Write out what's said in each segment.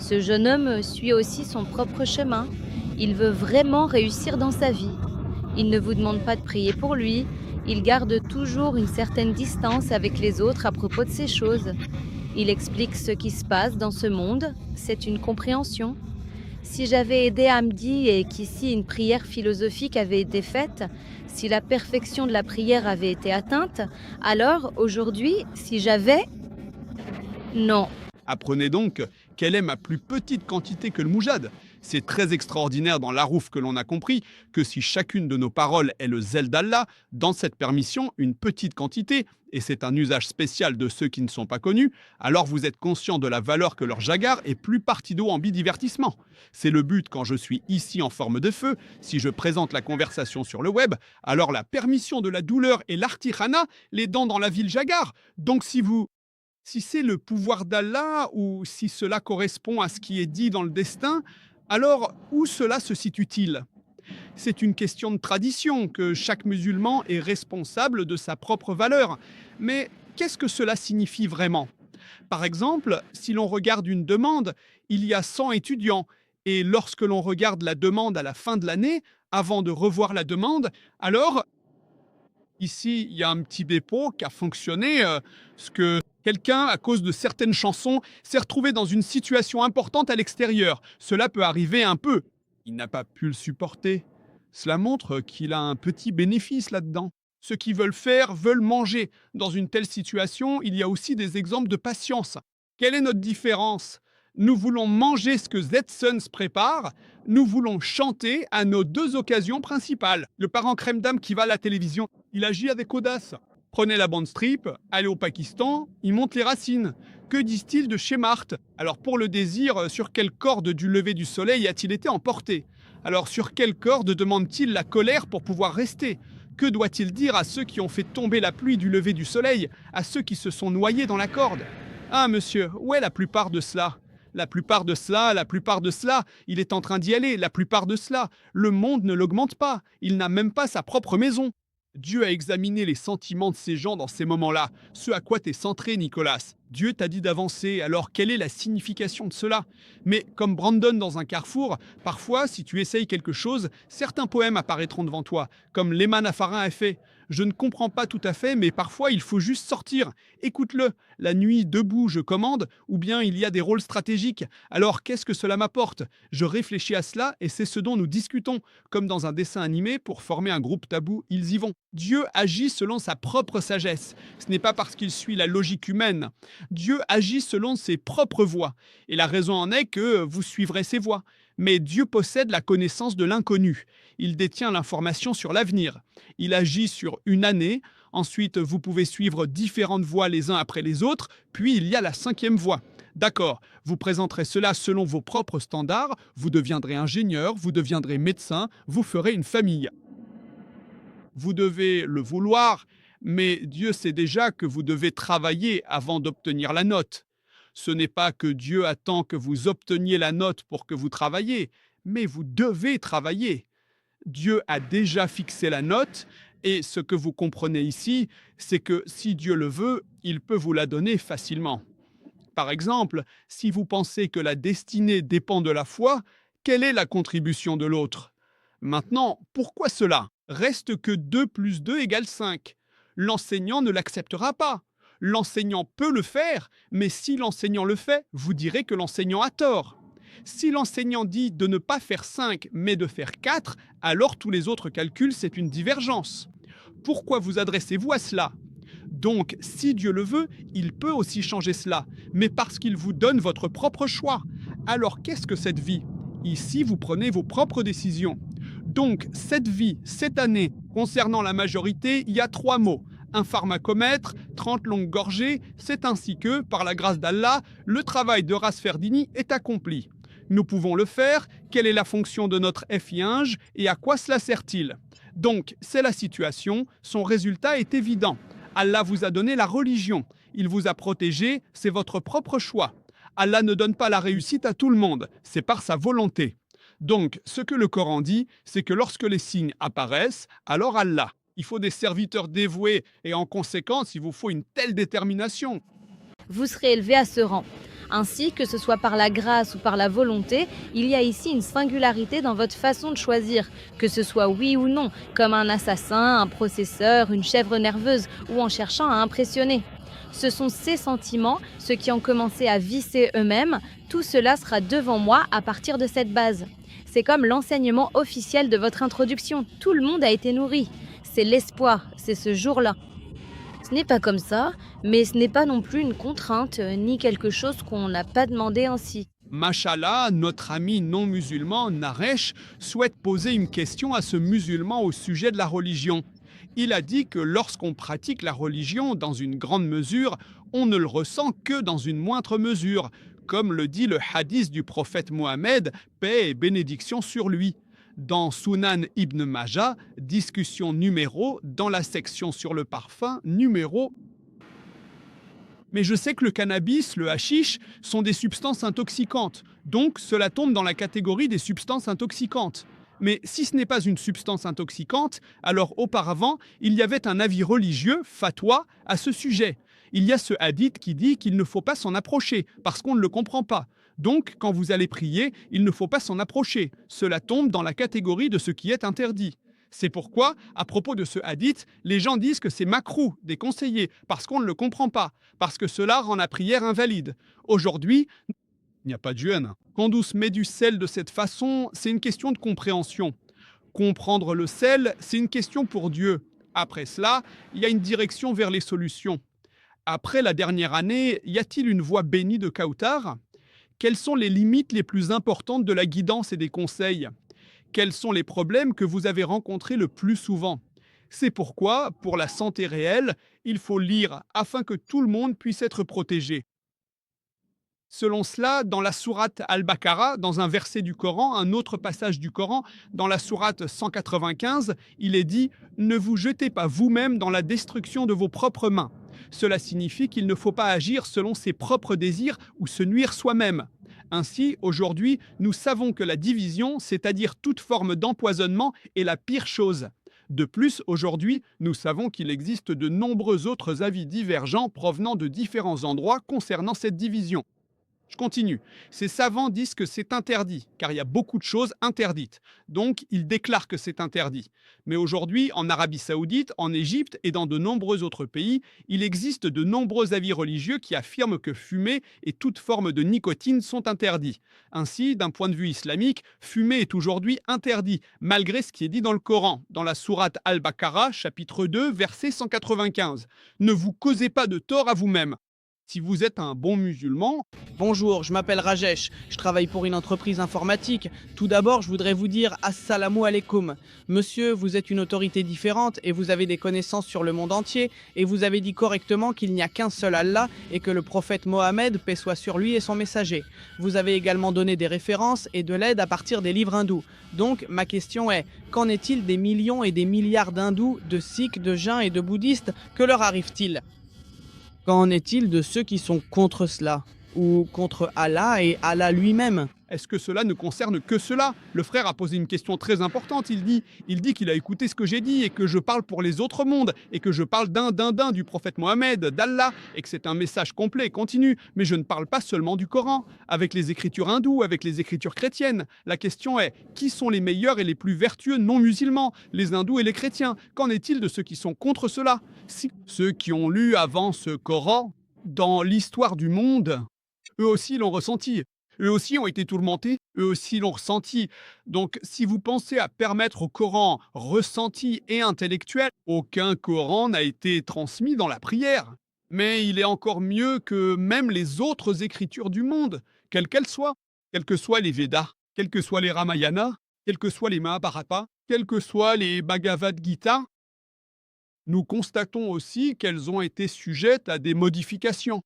Ce jeune homme suit aussi son propre chemin. Il veut vraiment réussir dans sa vie. Il ne vous demande pas de prier pour lui. Il garde toujours une certaine distance avec les autres à propos de ces choses. Il explique ce qui se passe dans ce monde. C'est une compréhension. Si j'avais aidé Hamdi et qu'ici une prière philosophique avait été faite, si la perfection de la prière avait été atteinte, alors aujourd'hui, si j'avais... Non. Apprenez donc quelle est ma plus petite quantité que le moujad. C'est très extraordinaire dans l'Arouf que l'on a compris que si chacune de nos paroles est le zèle d'Allah, dans cette permission, une petite quantité, et c'est un usage spécial de ceux qui ne sont pas connus, alors vous êtes conscient de la valeur que leur jagar est plus partie d'eau en bidivertissement. C'est le but quand je suis ici en forme de feu, si je présente la conversation sur le web, alors la permission de la douleur et l'artikhana, les dents dans la ville jagar. Donc si c'est le pouvoir d'Allah ou si cela correspond à ce qui est dit dans le destin, alors où cela se situe-t-il? C'est une question de tradition que chaque musulman est responsable de sa propre valeur. Mais qu'est-ce que cela signifie vraiment? Par exemple, si l'on regarde une demande, il y a 100 étudiants et lorsque l'on regarde la demande à la fin de l'année, avant de revoir la demande, alors ici, il y a un petit dépôt qui a fonctionné, ce que quelqu'un, à cause de certaines chansons, s'est retrouvé dans une situation importante à l'extérieur. Cela peut arriver un peu. Il n'a pas pu le supporter. Cela montre qu'il a un petit bénéfice là-dedans. Ceux qui veulent faire veulent manger. Dans une telle situation, il y a aussi des exemples de patience. Quelle est notre différence? Nous voulons manger ce que Zsons prépare, nous voulons chanter à nos deux occasions principales. Le parent crème dame qui va à la télévision, il agit avec audace. Prenez la bande strip, allez au Pakistan, il monte les racines. Que disent-ils de chez Marthe? Alors pour le désir, sur quelle corde du lever du soleil a-t-il été emporté? Alors sur quelle corde demande-t-il la colère pour pouvoir rester? Que doit-il dire à ceux qui ont fait tomber la pluie du lever du soleil, à ceux qui se sont noyés dans la corde? Ah monsieur, où est la plupart de cela? La plupart de cela, il est en train d'y aller, la plupart de cela. Le monde ne l'augmente pas, il n'a même pas sa propre maison. Dieu a examiné les sentiments de ces gens dans ces moments-là, ce à quoi t'es centré, Nicolas. Dieu t'a dit d'avancer, alors quelle est la signification de cela? Mais comme Brandon dans un carrefour, parfois, si tu essayes quelque chose, certains poèmes apparaîtront devant toi, comme Lehman Afarin a fait. Je ne comprends pas tout à fait, mais parfois il faut juste sortir. Écoute-le. La nuit, debout, je commande, ou bien il y a des rôles stratégiques. Alors qu'est-ce que cela m'apporte? Je réfléchis à cela et c'est ce dont nous discutons. Comme dans un dessin animé, pour former un groupe tabou, ils y vont. Dieu agit selon sa propre sagesse. Ce n'est pas parce qu'il suit la logique humaine. Dieu agit selon ses propres voies. Et la raison en est que vous suivrez ses voies. Mais Dieu possède la connaissance de l'inconnu. Il détient l'information sur l'avenir. Il agit sur une année. Ensuite, vous pouvez suivre différentes voies les uns après les autres. Puis, il y a la cinquième voie. D'accord, vous présenterez cela selon vos propres standards. Vous deviendrez ingénieur, vous deviendrez médecin, vous ferez une famille. Vous devez le vouloir, mais Dieu sait déjà que vous devez travailler avant d'obtenir la note. Ce n'est pas que Dieu attend que vous obteniez la note pour que vous travailliez, mais vous devez travailler. Dieu a déjà fixé la note, et ce que vous comprenez ici, c'est que si Dieu le veut, il peut vous la donner facilement. Par exemple, si vous pensez que la destinée dépend de la foi, quelle est la contribution de l'autre? Maintenant, pourquoi cela? Reste que 2 plus 2 égale 5. L'enseignant ne l'acceptera pas. L'enseignant peut le faire, mais si l'enseignant le fait, vous direz que l'enseignant a tort. Si l'enseignant dit de ne pas faire 5, mais de faire 4, alors tous les autres calculs, c'est une divergence. Pourquoi vous adressez-vous à cela? Donc, si Dieu le veut, il peut aussi changer cela, mais parce qu'il vous donne votre propre choix. Alors, qu'est-ce que cette vie? Ici, vous prenez vos propres décisions. Donc, cette vie, cette année, concernant la majorité, il y a 3 mots. Un pharmacomètre, 30 longues gorgées, c'est ainsi que, par la grâce d'Allah, le travail de Rasferdini est accompli. Nous pouvons le faire, quelle est la fonction de notre FI1 et à quoi cela sert-il? Donc, c'est la situation, son résultat est évident. Allah vous a donné la religion, il vous a protégé, c'est votre propre choix. Allah ne donne pas la réussite à tout le monde, c'est par sa volonté. Donc, ce que le Coran dit, c'est que lorsque les signes apparaissent, alors Allah. Il faut des serviteurs dévoués et en conséquence, il vous faut une telle détermination. Vous serez élevé à ce rang. Ainsi, que ce soit par la grâce ou par la volonté, il y a ici une singularité dans votre façon de choisir, que ce soit oui ou non, comme un assassin, un processeur, une chèvre nerveuse ou en cherchant à impressionner. Ce sont ces sentiments, ceux qui ont commencé à visser eux-mêmes, tout cela sera devant moi à partir de cette base. C'est comme l'enseignement officiel de votre introduction, tout le monde a été nourri. C'est l'espoir, c'est ce jour-là. Ce n'est pas comme ça, mais ce n'est pas non plus une contrainte, ni quelque chose qu'on n'a pas demandé ainsi. Mashallah, notre ami non musulman Naresh souhaite poser une question à ce musulman au sujet de la religion. Il a dit que lorsqu'on pratique la religion dans une grande mesure, on ne le ressent que dans une moindre mesure, comme le dit le hadith du prophète Mohammed, paix et bénédiction sur lui. Dans Sunan Ibn Majah, discussion numéro, dans la section sur le parfum, numéro. Mais je sais que le cannabis, le hashish, sont des substances intoxicantes. Donc cela tombe dans la catégorie des substances intoxicantes. Mais si ce n'est pas une substance intoxicante, alors auparavant, il y avait un avis religieux, fatwa, à ce sujet. Il y a ce hadith qui dit qu'il ne faut pas s'en approcher, parce qu'on ne le comprend pas. Donc, quand vous allez prier, il ne faut pas s'en approcher. Cela tombe dans la catégorie de ce qui est interdit. C'est pourquoi, à propos de ce hadith, les gens disent que c'est makrou, déconseillé, parce qu'on ne le comprend pas, parce que cela rend la prière invalide. Aujourd'hui, il n'y a pas de jeûne. Quand on se met du sel de cette façon, c'est une question de compréhension. Comprendre le sel, c'est une question pour Dieu. Après cela, il y a une direction vers les solutions. Après la dernière année, y a-t-il une voie bénie de Kautar? Quelles sont les limites les plus importantes de la guidance et des conseils? Quels sont les problèmes que vous avez rencontrés le plus souvent? C'est pourquoi, pour la santé réelle, il faut lire afin que tout le monde puisse être protégé. Selon cela, dans la sourate Al-Baqarah, dans un verset du Coran, un autre passage du Coran, dans la sourate 195, il est dit « Ne vous jetez pas vous-même dans la destruction de vos propres mains ». Cela signifie qu'il ne faut pas agir selon ses propres désirs ou se nuire soi-même. Ainsi, aujourd'hui, nous savons que la division, c'est-à-dire toute forme d'empoisonnement, est la pire chose. De plus, aujourd'hui, nous savons qu'il existe de nombreux autres avis divergents provenant de différents endroits concernant cette division. Je continue. Ces savants disent que c'est interdit, car il y a beaucoup de choses interdites. Donc, ils déclarent que c'est interdit. Mais aujourd'hui, en Arabie Saoudite, en Égypte et dans de nombreux autres pays, il existe de nombreux avis religieux qui affirment que fumer et toute forme de nicotine sont interdits. Ainsi, d'un point de vue islamique, fumer est aujourd'hui interdit, malgré ce qui est dit dans le Coran, dans la sourate Al-Baqarah, chapitre 2, verset 195. Ne vous causez pas de tort à vous-même. Si vous êtes un bon musulman, Bonjour, je m'appelle Rajesh, je travaille pour une entreprise informatique. Tout d'abord, je voudrais vous dire Assalamu alaikum. Monsieur, vous êtes une autorité différente et vous avez des connaissances sur le monde entier et vous avez dit correctement qu'il n'y a qu'un seul Allah et que le prophète Mohammed, paix soit sur lui, est son messager. Vous avez également donné des références et de l'aide à partir des livres hindous. Donc, ma question est, qu'en est-il des millions et des milliards d'hindous, de sikhs, de jains et de bouddhistes? Que leur arrive-t-il? Qu'en est-il de ceux qui sont contre cela? Ou contre Allah et Allah lui-même? est-ce que cela ne concerne que cela? Le frère a posé une question très importante. Il dit qu'il a écouté ce que j'ai dit et que je parle pour les autres mondes et que je parle d'un du prophète Mohammed, d'Allah et que c'est un message complet et continu. Mais je ne parle pas seulement du Coran, avec les écritures hindoues, avec les écritures chrétiennes. La question est, qui sont les meilleurs et les plus vertueux non musulmans? Les hindous et les chrétiens. Qu'en est-il de ceux qui sont contre cela? Si ceux qui ont lu avant ce Coran, dans l'histoire du monde, eux aussi l'ont ressenti. Eux aussi ont été tourmentés, eux aussi l'ont ressenti. Donc, si vous pensez à permettre au Coran ressenti et intellectuel, aucun Coran n'a été transmis dans la prière. Mais il est encore mieux que même les autres écritures du monde, quelles qu'elles soient, quels que soient les Védas, quels que soient les Ramayana, quels que soient les Mahabharata, quels que soient les Bhagavad Gita. Nous constatons aussi qu'elles ont été sujettes à des modifications.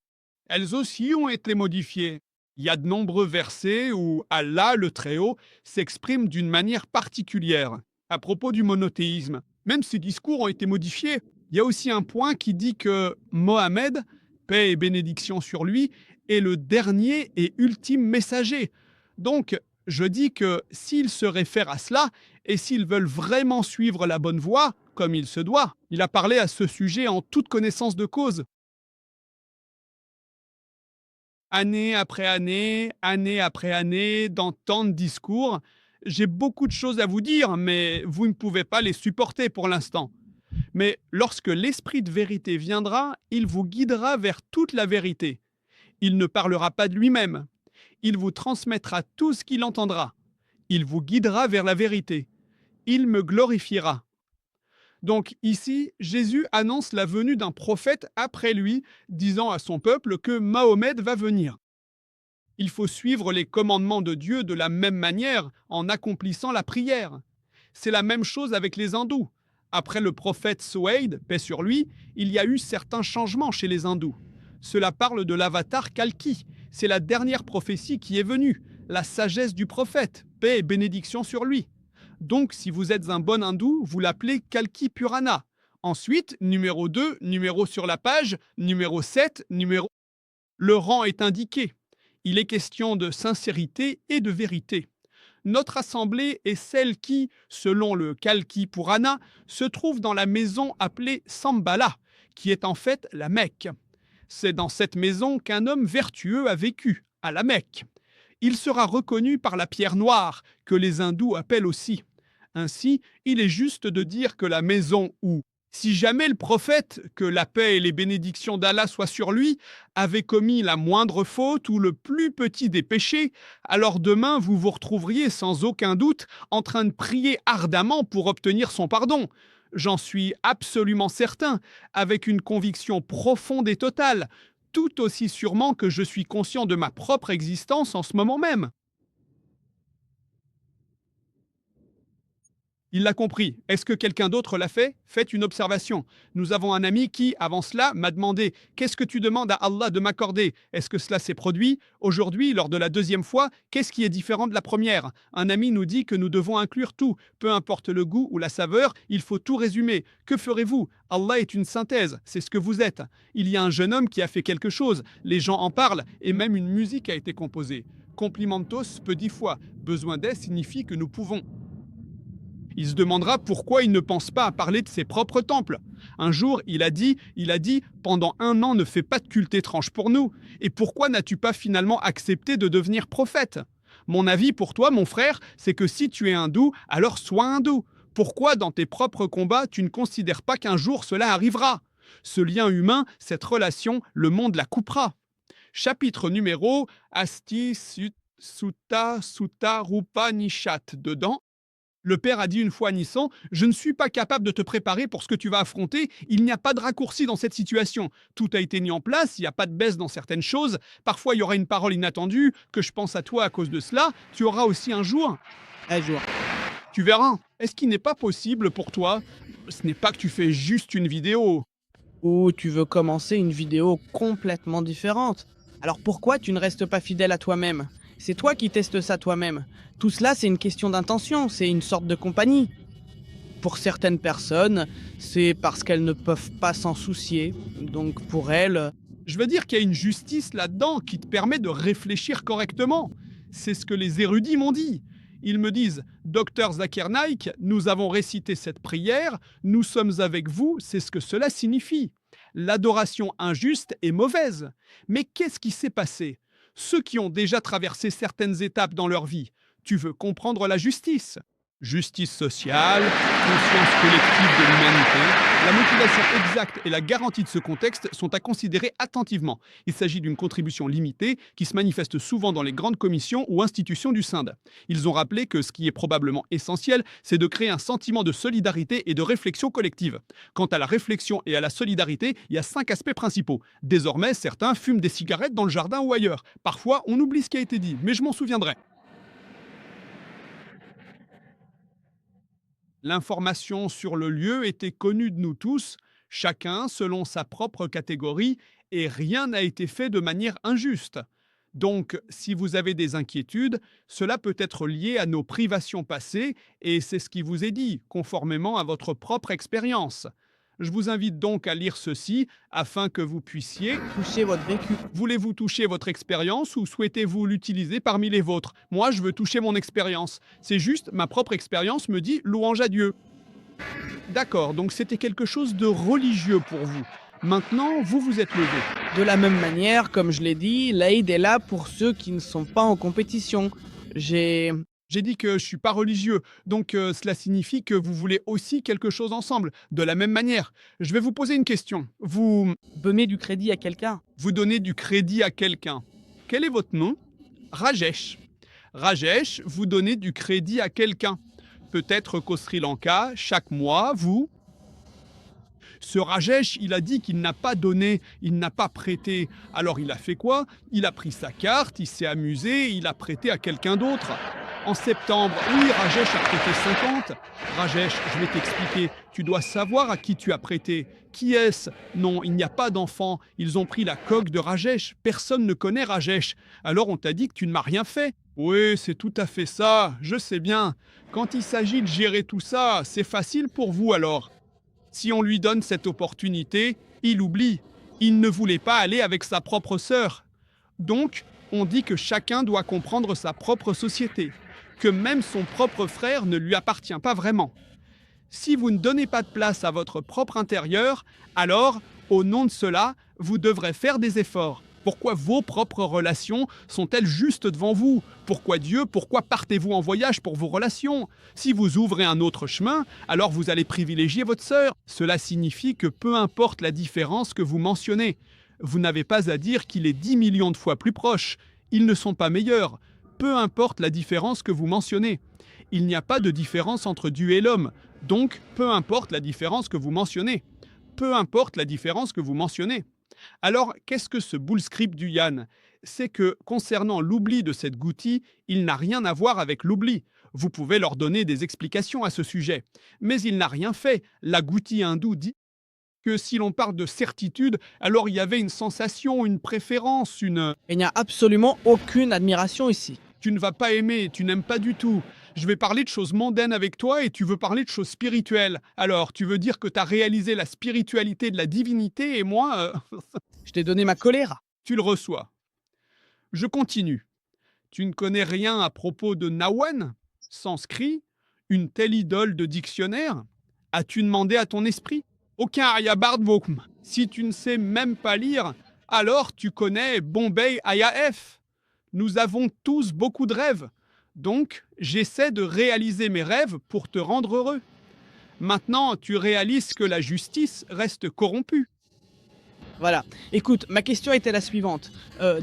Elles aussi ont été modifiées. Il y a de nombreux versets où Allah, le Très-Haut, s'exprime d'une manière particulière à propos du monothéisme. Même ces discours ont été modifiés. Il y a aussi un point qui dit que Mohammed, paix et bénédiction sur lui, est le dernier et ultime messager. Donc, je dis que s'ils se réfèrent à cela et s'ils veulent vraiment suivre la bonne voie, comme il se doit, il a parlé à ce sujet en toute connaissance de cause. année après année, dans tant de discours. J'ai beaucoup de choses à vous dire, mais vous ne pouvez pas les supporter pour l'instant. Mais lorsque l'Esprit de vérité viendra, il vous guidera vers toute la vérité. Il ne parlera pas de lui-même. Il vous transmettra tout ce qu'il entendra. Il vous guidera vers la vérité. Il me glorifiera. Donc ici, Jésus annonce la venue d'un prophète après lui, disant à son peuple que Mahomet va venir. Il faut suivre les commandements de Dieu de la même manière en accomplissant la prière. C'est la même chose avec les hindous. Après le prophète Suaid, paix sur lui, il y a eu certains changements chez les hindous. Cela parle de l'avatar Kalki. C'est la dernière prophétie qui est venue, la sagesse du prophète, paix et bénédiction sur lui. Donc, si vous êtes un bon hindou, vous l'appelez Kalki Purana. Ensuite, numéro 2, numéro sur la page, numéro 7, numéro... Le rang est indiqué. Il est question de sincérité et de vérité. Notre assemblée est celle qui, selon le Kalki Purana, se trouve dans la maison appelée Sambala, qui est en fait la Mecque. C'est dans cette maison qu'un homme vertueux a vécu, à la Mecque. Il sera reconnu par la pierre noire, que les hindous appellent aussi. Ainsi, il est juste de dire que la maison où, si jamais le prophète, que la paix et les bénédictions d'Allah soient sur lui, avait commis la moindre faute ou le plus petit des péchés, alors demain vous vous retrouveriez sans aucun doute en train de prier ardemment pour obtenir son pardon. J'en suis absolument certain, avec une conviction profonde et totale, tout aussi sûrement que je suis conscient de ma propre existence en ce moment même. Il l'a compris. Est-ce que quelqu'un d'autre l'a fait? Faites une observation. Nous avons un ami qui, avant cela, m'a demandé « Qu'est-ce que tu demandes à Allah de m'accorder? Est-ce que cela s'est produit? » Aujourd'hui, lors de la deuxième fois, qu'est-ce qui est différent de la première? Un ami nous dit que nous devons inclure tout. Peu importe le goût ou la saveur, il faut tout résumer. Que ferez-vous? Allah est une synthèse, c'est ce que vous êtes. Il y a un jeune homme qui a fait quelque chose, les gens en parlent, et même une musique a été composée. Complimentos peut 10 fois. Besoin d'aide signifie que nous pouvons. Il se demandera pourquoi il ne pense pas à parler de ses propres temples. Un jour, il a dit, pendant 1 an, ne fais pas de culte étrange pour nous. Et pourquoi n'as-tu pas finalement accepté de devenir prophète? Mon avis pour toi, mon frère, c'est que si tu es hindou, alors sois hindou. Pourquoi dans tes propres combats, tu ne considères pas qu'un jour cela arrivera? Ce lien humain, cette relation, le monde la coupera. Chapitre numéro Asti Sutta Rupa Nishat. Dedans, le père a dit une fois à Nissan, « Je ne suis pas capable de te préparer pour ce que tu vas affronter. Il n'y a pas de raccourci dans cette situation. Tout a été mis en place, il n'y a pas de baisse dans certaines choses. Parfois, il y aura une parole inattendue, que je pense à toi à cause de cela. Tu auras aussi un jour. Un jour. Tu verras. Est-ce qu'il n'est pas possible pour toi? Ce n'est pas que tu fais juste une vidéo. Ou tu veux commencer une vidéo complètement différente. Alors pourquoi tu ne restes pas fidèle à toi-même? C'est toi qui testes ça toi-même. Tout cela, c'est une question d'intention, c'est une sorte de compagnie. Pour certaines personnes, c'est parce qu'elles ne peuvent pas s'en soucier. Donc pour elles... Je veux dire qu'il y a une justice là-dedans qui te permet de réfléchir correctement. C'est ce que les érudits m'ont dit. Ils me disent, Docteur Zakir Naik, nous avons récité cette prière, nous sommes avec vous, c'est ce que cela signifie. L'adoration injuste est mauvaise. Mais qu'est-ce qui s'est passé? Ceux qui ont déjà traversé certaines étapes dans leur vie, tu veux comprendre la justice. Justice sociale, conscience collective de l'humanité, la motivation exacte et la garantie de ce contexte sont à considérer attentivement. Il s'agit d'une contribution limitée qui se manifeste souvent dans les grandes commissions ou institutions du SIND. Ils ont rappelé que ce qui est probablement essentiel, c'est de créer un sentiment de solidarité et de réflexion collective. Quant à la réflexion et à la solidarité, il y a 5 aspects principaux. Désormais, certains fument des cigarettes dans le jardin ou ailleurs. Parfois, on oublie ce qui a été dit, mais je m'en souviendrai. L'information sur le lieu était connue de nous tous, chacun selon sa propre catégorie, et rien n'a été fait de manière injuste. Donc, si vous avez des inquiétudes, cela peut être lié à nos privations passées, et c'est ce qui vous est dit, conformément à votre propre expérience. Je vous invite donc à lire ceci afin que vous puissiez... toucher votre vécu. Voulez-vous toucher votre expérience ou souhaitez-vous l'utiliser parmi les vôtres? Moi, je veux toucher mon expérience. C'est juste, ma propre expérience me dit louange à Dieu. D'accord, donc c'était quelque chose de religieux pour vous. Maintenant, vous vous êtes levé. De la même manière, comme je l'ai dit, l'Aïd est là pour ceux qui ne sont pas en compétition. J'ai... J'ai dit que je suis pas religieux, donc cela signifie que vous voulez aussi quelque chose ensemble. De la même manière, je vais vous poser une question. donné du crédit à quelqu'un. Vous donnez du crédit à quelqu'un. Quel est votre nom? Rajesh. Rajesh, vous donnez du crédit à quelqu'un. Peut-être qu'au Sri Lanka, chaque mois, ce Rajesh, il a dit qu'il n'a pas donné, il n'a pas prêté. Alors il a fait quoi? Il a pris sa carte, il s'est amusé, il a prêté à quelqu'un d'autre. En septembre, oui, Rajesh a prêté 50. Rajesh, je vais t'expliquer. Tu dois savoir à qui tu as prêté. Qui est-ce? Non, il n'y a pas d'enfant. Ils ont pris la coque de Rajesh. Personne ne connaît Rajesh. Alors on t'a dit que tu ne m'as rien fait. Oui, c'est tout à fait ça. Je sais bien. Quand il s'agit de gérer tout ça, c'est facile pour vous alors. Si on lui donne cette opportunité, il oublie. Il ne voulait pas aller avec sa propre sœur. Donc, on dit que chacun doit comprendre sa propre société, que même son propre frère ne lui appartient pas vraiment. Si vous ne donnez pas de place à votre propre intérieur, alors, au nom de cela, vous devrez faire des efforts. Pourquoi vos propres relations sont-elles juste devant vous? Pourquoi partez-vous en voyage pour vos relations? Si vous ouvrez un autre chemin, alors vous allez privilégier votre sœur. Cela signifie que peu importe la différence que vous mentionnez, vous n'avez pas à dire qu'il est 10 millions de fois plus proche. Ils ne sont pas meilleurs. Peu importe la différence que vous mentionnez. Il n'y a pas de différence entre Dieu et l'homme. Donc, peu importe la différence que vous mentionnez. Peu importe la différence que vous mentionnez. Alors, qu'est-ce que ce bullscript du Yann? C'est que, concernant l'oubli de cette goutti, il n'a rien à voir avec l'oubli. Vous pouvez leur donner des explications à ce sujet. Mais il n'a rien fait. La goutti hindoue dit que si l'on parle de certitude, alors il y avait une sensation, une préférence, une... Il n'y a absolument aucune admiration ici. Tu ne vas pas aimer, tu n'aimes pas du tout. Je vais parler de choses mondaines avec toi et tu veux parler de choses spirituelles. Alors, tu veux dire que tu as réalisé la spiritualité de la divinité et moi, Je t'ai donné ma colère. tu le reçois. Je continue. Tu ne connais rien à propos de Nawan, sanskrit, une telle idole de dictionnaire? As-tu demandé à ton esprit? Aucun Aryabhardvokm. Si tu ne sais même pas lire, alors tu connais Bombay IAF. Nous avons tous beaucoup de rêves. Donc, j'essaie de réaliser mes rêves pour te rendre heureux. Maintenant, tu réalises que la justice reste corrompue. Voilà. Écoute, ma question était la suivante.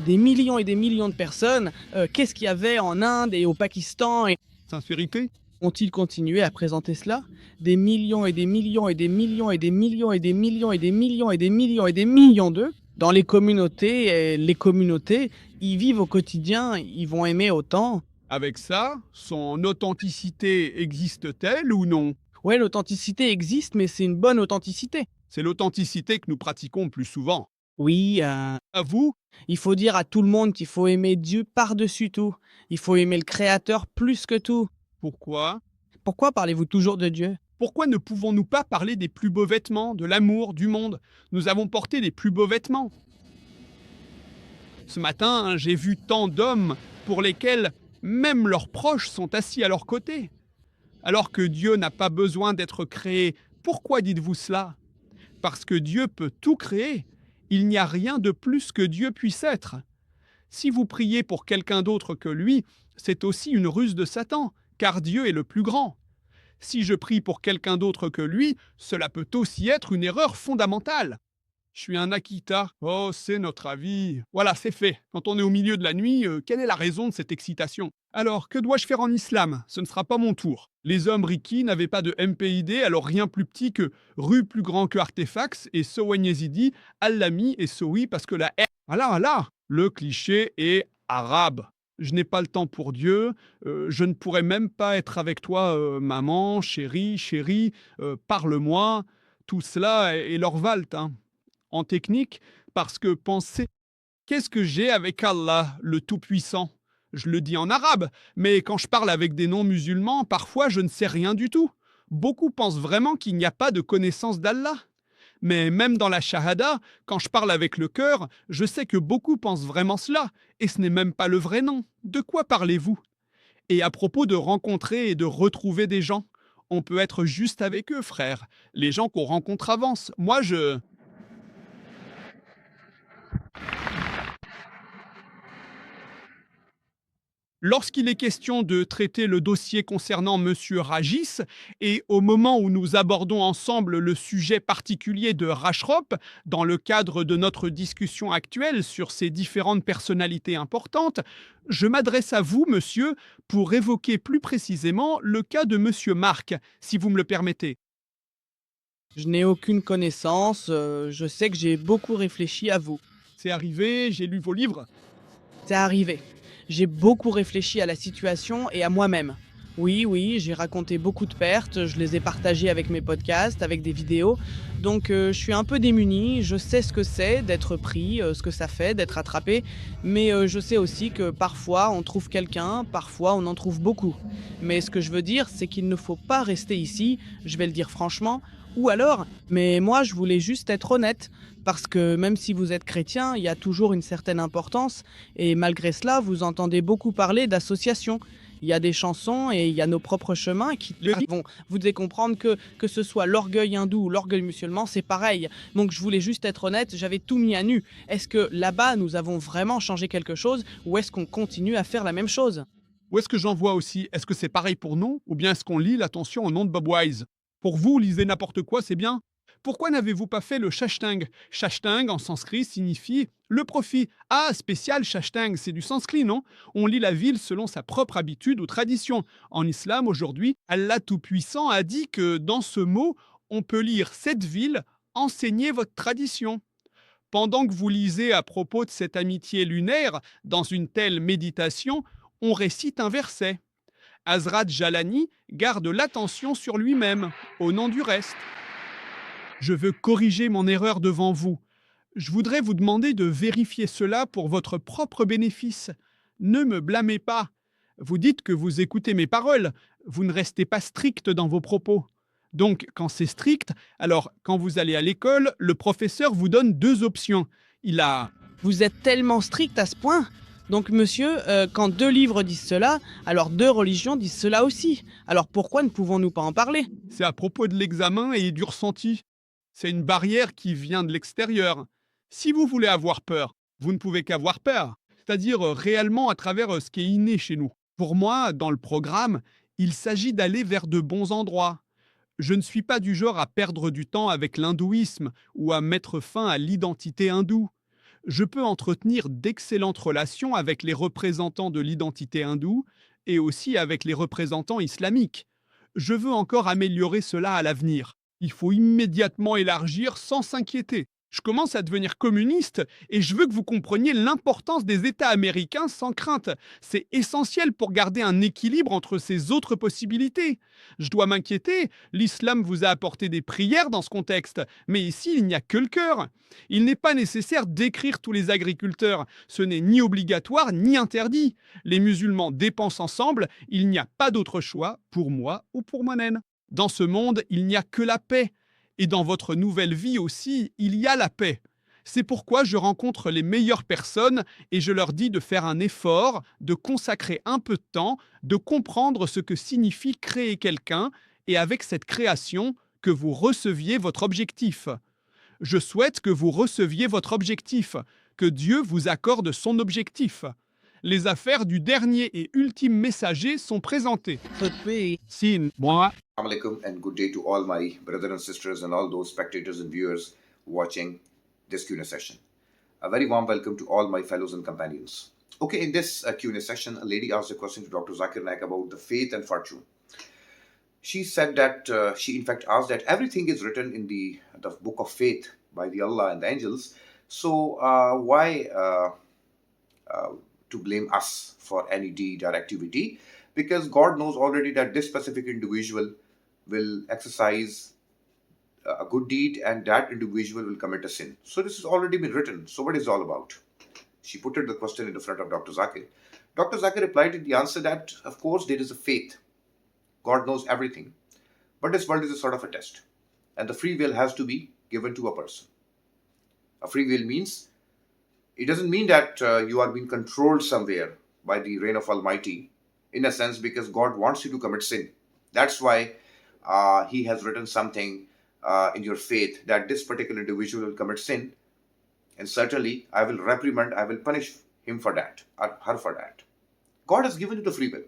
Des millions et des millions de personnes, qu'est-ce qu'il y avait en Inde et au Pakistan et... Sincérité? Ont-ils continué à présenter cela? Des millions et des millions et des millions et des millions et des millions et des millions et des millions et des millions d'eux dans les communautés, et les communautés, ils vivent au quotidien, ils vont aimer autant. Avec ça, son authenticité existe-t-elle ou non? Ouais, l'authenticité existe, mais c'est une bonne authenticité. C'est l'authenticité que nous pratiquons plus souvent. Oui, À vous? il faut dire à tout le monde qu'il faut aimer Dieu par-dessus tout. Il faut aimer le Créateur plus que tout. Pourquoi? Pourquoi parlez-vous toujours de Dieu? Pourquoi ne pouvons-nous pas parler des plus beaux vêtements, de l'amour, du monde? Nous avons porté les plus beaux vêtements. Ce matin, j'ai vu tant d'hommes pour lesquels même leurs proches sont assis à leur côté. Alors que Dieu n'a pas besoin d'être créé, pourquoi dites-vous cela? Parce que Dieu peut tout créer. Il n'y a rien de plus que Dieu puisse être. Si vous priez pour quelqu'un d'autre que lui, c'est aussi une ruse de Satan, car Dieu est le plus grand. Si je prie pour quelqu'un d'autre que lui, cela peut aussi être une erreur fondamentale. Je suis un Akita. Oh, c'est notre avis. Voilà, c'est fait. Quand on est au milieu de la nuit, quelle est la raison de cette excitation? Alors, que dois-je faire en islam? Ce ne sera pas mon tour. Les hommes Riki n'avaient pas de MPID, alors rien plus petit que rue plus grand que Artefax et Sowen Yezidi, Allami et Sowi parce que la R... Voilà. Le cliché est arabe. Je n'ai pas le temps pour Dieu, je ne pourrais même pas être avec toi, maman, chérie, parle-moi. Tout cela est leur valte, hein. En technique, parce que penser, qu'est-ce que j'ai avec Allah, le Tout-Puissant? Je le dis en arabe, mais quand je parle avec des non-musulmans, parfois je ne sais rien du tout. Beaucoup pensent vraiment qu'il n'y a pas de connaissance d'Allah. Mais même dans la shahada, quand je parle avec le cœur, je sais que beaucoup pensent vraiment cela, et ce n'est même pas le vrai nom. De quoi parlez-vous? Et à propos de rencontrer et de retrouver des gens, on peut être juste avec eux, frère. Les gens qu'on rencontre avancent. Moi, Lorsqu'il est question de traiter le dossier concernant Monsieur Ragis, et au moment où nous abordons ensemble le sujet particulier de Rashrop, dans le cadre de notre discussion actuelle sur ces différentes personnalités importantes, je m'adresse à vous, monsieur, pour évoquer plus précisément le cas de Monsieur Marc, si vous me le permettez. Je n'ai aucune connaissance, je sais que j'ai beaucoup réfléchi à vous. C'est arrivé, j'ai lu vos livres. C'est arrivé. J'ai beaucoup réfléchi à la situation et à moi-même. Oui, j'ai raconté beaucoup de pertes, je les ai partagées avec mes podcasts, avec des vidéos. Donc je suis un peu démuni, je sais ce que c'est d'être pris, ce que ça fait d'être attrapé, mais je sais aussi que parfois on trouve quelqu'un, parfois on en trouve beaucoup. Mais ce que je veux dire, c'est qu'il ne faut pas rester ici, je vais le dire franchement, ou alors, mais moi je voulais juste être honnête, parce que même si vous êtes chrétien, il y a toujours une certaine importance, et malgré cela, vous entendez beaucoup parler d'associations. Il y a des chansons et il y a nos propres chemins qui vont vous devez comprendre que ce soit l'orgueil hindou ou l'orgueil musulman, c'est pareil. Donc je voulais juste être honnête, j'avais tout mis à nu. Est-ce que là-bas, nous avons vraiment changé quelque chose ou est-ce qu'on continue à faire la même chose? Où est-ce que j'en vois aussi? Est-ce que c'est pareil pour nous? Ou bien est-ce qu'on lit l'attention au nom de Bob Wise? Pour vous, lisez n'importe quoi, c'est bien. Pourquoi n'avez-vous pas fait le shashtang? Shashtang, en sanskrit, signifie le profit. Ah, spécial shashtang, c'est du sanskrit, non? On lit la ville selon sa propre habitude ou tradition. En islam, aujourd'hui, Allah Tout-Puissant a dit que dans ce mot, on peut lire cette ville, enseignez votre tradition. Pendant que vous lisez à propos de cette amitié lunaire, dans une telle méditation, on récite un verset. Hazrat Jalani garde l'attention sur lui-même, au nom du reste. Je veux corriger mon erreur devant vous. Je voudrais vous demander de vérifier cela pour votre propre bénéfice. Ne me blâmez pas. Vous dites que vous écoutez mes paroles. Vous ne restez pas strict dans vos propos. Donc, quand c'est strict, alors quand vous allez à l'école, le professeur vous donne deux options. Il a Vous êtes tellement strict à ce point? Donc monsieur, quand deux livres disent cela, alors deux religions disent cela aussi. Alors pourquoi ne pouvons-nous pas en parler? C'est à propos de l'examen et du ressenti. C'est une barrière qui vient de l'extérieur. Si vous voulez avoir peur, vous ne pouvez qu'avoir peur, c'est-à-dire réellement à travers ce qui est inné chez nous. Pour moi, dans le programme, il s'agit d'aller vers de bons endroits. Je ne suis pas du genre à perdre du temps avec l'hindouisme ou à mettre fin à l'identité hindoue. Je peux entretenir d'excellentes relations avec les représentants de l'identité hindoue et aussi avec les représentants islamiques. Je veux encore améliorer cela à l'avenir. Il faut immédiatement élargir sans s'inquiéter. Je commence à devenir communiste et je veux que vous compreniez l'importance des États américains sans crainte. C'est essentiel pour garder un équilibre entre ces autres possibilités. Je dois m'inquiéter, l'islam vous a apporté des prières dans ce contexte, mais ici il n'y a que le cœur. Il n'est pas nécessaire d'écrire tous les agriculteurs, ce n'est ni obligatoire ni interdit. Les musulmans dépensent ensemble, il n'y a pas d'autre choix pour moi ou pour moi-même. Dans ce monde, il n'y a que la paix. Et dans votre nouvelle vie aussi, il y a la paix. C'est pourquoi je rencontre les meilleures personnes et je leur dis de faire un effort, de consacrer un peu de temps, de comprendre ce que signifie créer quelqu'un et avec cette création, que vous receviez votre objectif. Je souhaite que vous receviez votre objectif, que Dieu vous accorde son objectif. Les affaires du dernier et ultime messager sont présentées. Sin, moi, Assalamu alaikum and good day to all my brothers and sisters and all those spectators and viewers watching this Q&A session. A very warm welcome to all my fellows and companions. Okay, in this Q&A session, a lady asked a question to Dr. Zakir Naik about the faith and fortune. She said that, she in fact asked that everything is written in the book of faith by the Allah and the angels. So why to blame us for any deed or activity? Because God knows already that this specific individual will exercise a good deed and that individual will commit a sin. So this has already been written. So what is it all about? She put the question in the front of Dr. Zakir. Dr. Zakir replied in the answer that, of course, there is a faith. God knows everything. But this world is a sort of a test. And the free will has to be given to a person. A free will means, it doesn't mean that you are being controlled somewhere by the reign of Almighty, in a sense, because God wants you to commit sin. That's why He has written something in your faith that this particular individual will commit sin. And certainly, I will reprimand, I will punish him for that, or her for that. God has given you the free will.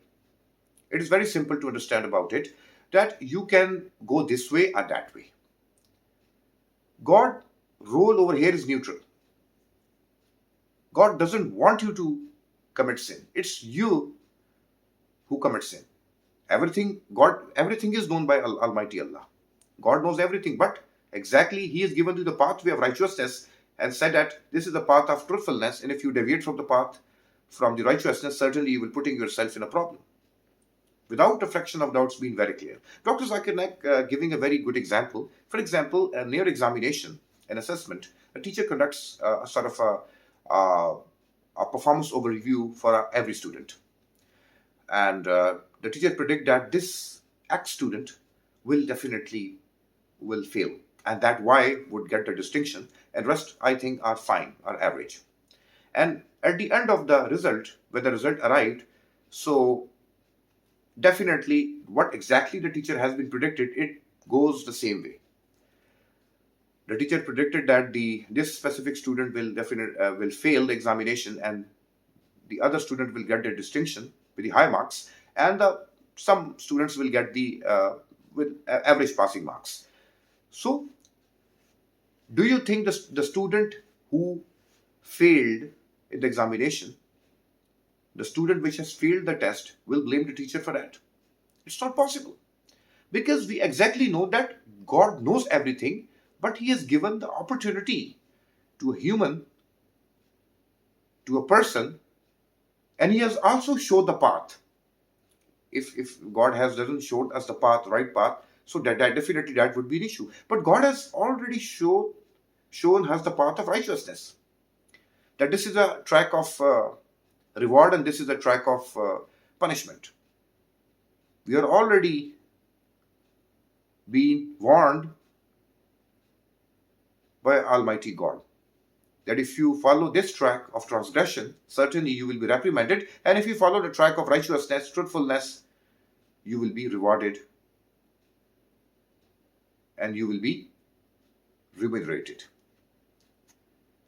It is very simple to understand about it, that you can go this way or that way. God role over here is neutral. God doesn't want you to commit sin. It's you who commit sin. Everything is known by Almighty Allah. God knows everything, but exactly He has given you the pathway of righteousness and said that this is the path of truthfulness, and if you deviate from the path, from the righteousness, certainly you will putting yourself in a problem. Without a fraction of doubts being very clear. Dr. Zakir Naik giving a very good example. For example, near examination, an assessment, a teacher conducts a sort of a performance overview for every student. And the teacher predict that this X student will definitely will fail. And that Y would get the distinction. And rest, I think, are fine, are average. And at the end of the result, when the result arrived, so definitely what exactly the teacher has been predicted, it goes the same way. The teacher predicted that this specific student will fail the examination, and the other student will get the distinction with the high marks, and some students will get the with average passing marks. So, do you think the student who failed in the examination, the student which has failed the test, will blame the teacher for that? It's not possible. Because we exactly know that God knows everything, but He has given the opportunity to a human, to a person, and He has also showed the path. If God doesn't show us the path, right path, so that definitely that would be an issue. But God has already shown us the path of righteousness. That this is a track of reward and this is a track of punishment. We are already being warned by Almighty God that if you follow this track of transgression, certainly you will be reprimanded, and if you follow the track of righteousness, truthfulness, you will be rewarded and you will be remunerated.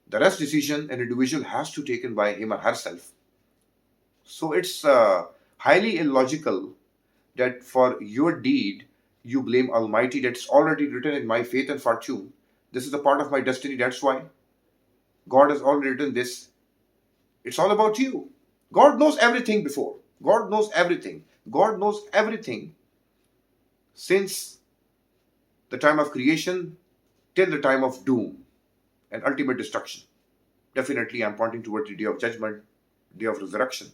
The rest decision an individual has to take by him or herself. So it's highly illogical that for your deed you blame Almighty. That's already written in my fate and fortune. This is a part of my destiny. That's why God has already written this. It's all about you. God knows everything before. God knows everything. God knows everything since the time of creation till the time of doom and ultimate destruction. Definitely, I'm pointing towards the day of judgment, day of resurrection.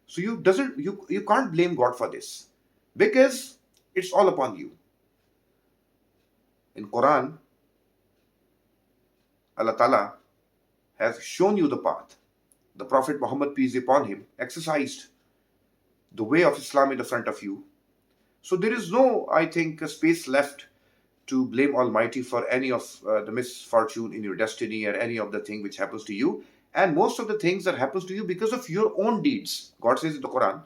So you can't blame God for this because it's all upon you. In Quran, Allah Ta'ala has shown you the path. The Prophet Muhammad, peace be upon him, exercised the way of Islam in the front of you. So there is no, I think, space left to blame Almighty for any of the misfortune in your destiny or any of the thing which happens to you. And most of the things that happens to you because of your own deeds. God says in the Quran,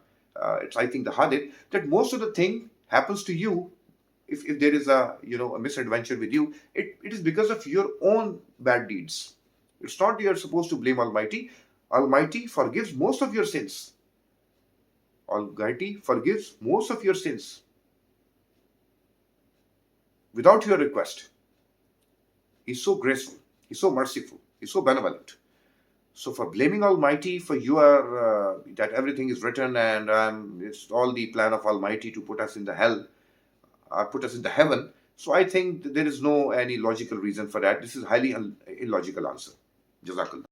it's I think the Hadith, that most of the thing happens to you. If there is a misadventure with you, it is because of your own bad deeds. It's not you're supposed to blame Almighty. Almighty forgives most of your sins. Almighty forgives most of your sins without your request. He's so graceful. He's so merciful. He's so benevolent. So for blaming Almighty for your that everything is written and it's all the plan of Almighty to put us in the hell or put us in the heaven. So I think there is no any logical reason for that. This is highly illogical answer. Jazakallah.